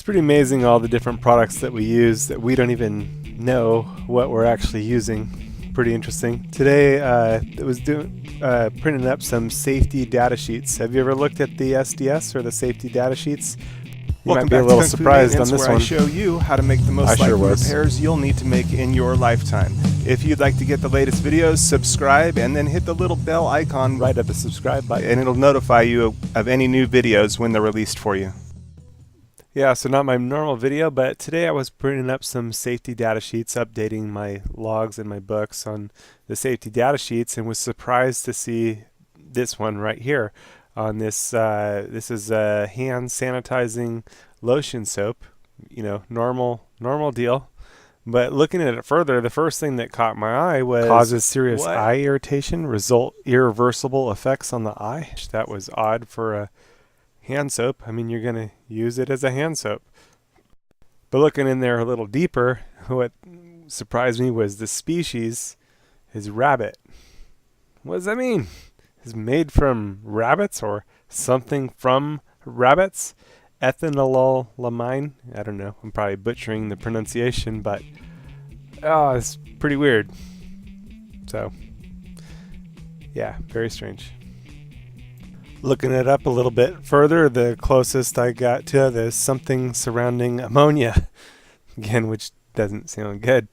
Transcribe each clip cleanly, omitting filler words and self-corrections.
It's pretty amazing all the different products that we use that we don't even know what we're actually using. Pretty interesting. Today I was printing up some safety data sheets. Have you ever looked at the SDS or the safety data sheets? You might be a little surprised on this where one. I show you how to make the most likely repairs you'll need to make in your lifetime. If you'd like to get the latest videos, subscribe and then hit the little bell icon right at the subscribe button, and it'll notify you of any new videos when they're released for you. Yeah, so not my normal video, but today I was printing up some safety data sheets, updating my logs and my books on the safety data sheets, and was surprised to see this one right here on this. This is a hand sanitizing lotion soap, you know, normal deal. But looking at it further, the first thing that caught my eye was causes serious eye irritation, result irreversible effects on the eye. That was odd for a hand soap. I mean, you're going to use it as a hand soap. But looking in there a little deeper, what surprised me was the species is rabbit. What does that mean? Is made from rabbits or something from rabbits? Ethanolamine? I don't know. I'm probably butchering the pronunciation, but it's pretty weird. So, yeah, very strange. Looking it up a little bit further, the closest I got to there's something surrounding ammonia, again, which doesn't sound good.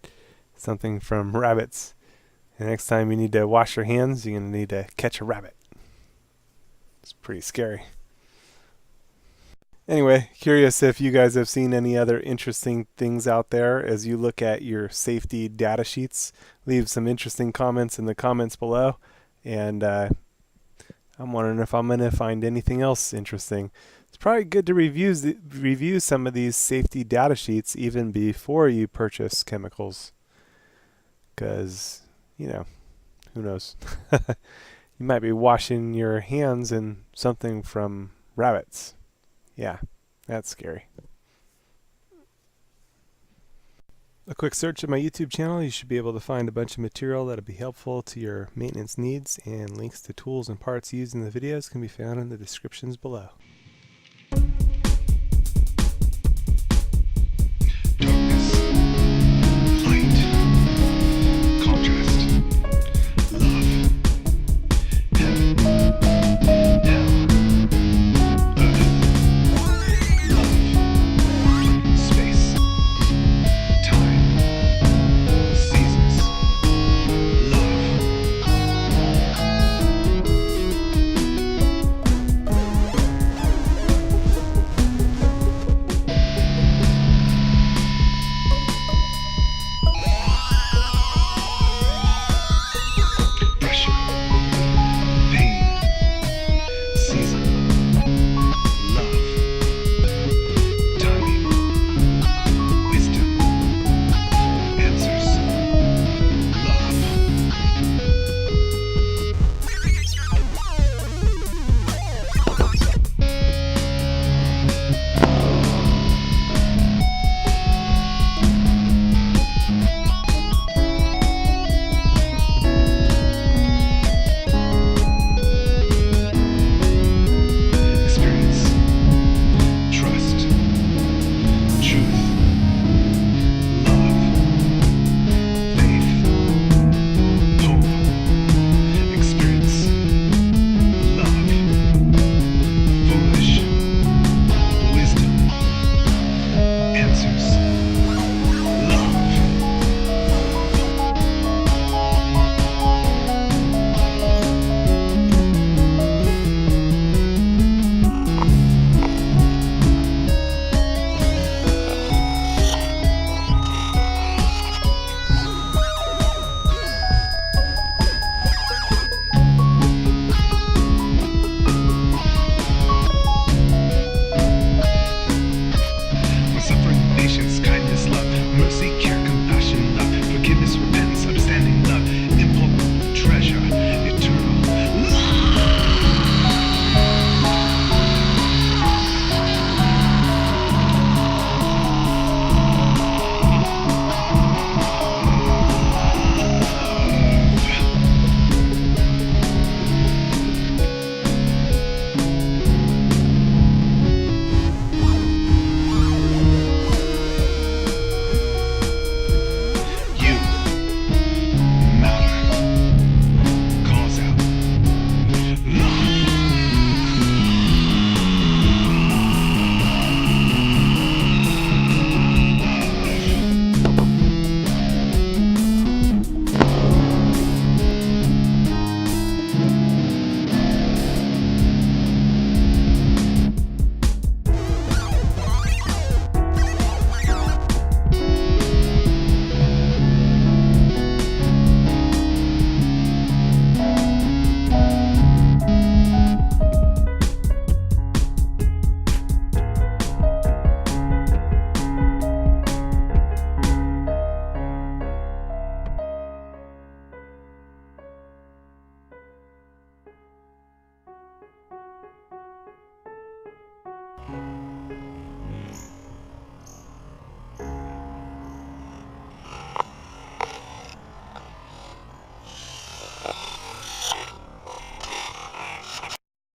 Something from rabbits. The next time you need to wash your hands, you're going to need to catch a rabbit. It's pretty scary. Anyway, curious if you guys have seen any other interesting things out there as you look at your safety data sheets. Leave some interesting comments in the comments below, and I'm wondering if I'm going to find anything else interesting. It's probably good to review some of these safety data sheets even before you purchase chemicals. Because, you know, who knows? You might be washing your hands in something from rabbits. Yeah, that's scary. A quick search of my YouTube channel, you should be able to find a bunch of material that'll be helpful to your maintenance needs, and links to tools and parts used in the videos can be found in the descriptions below.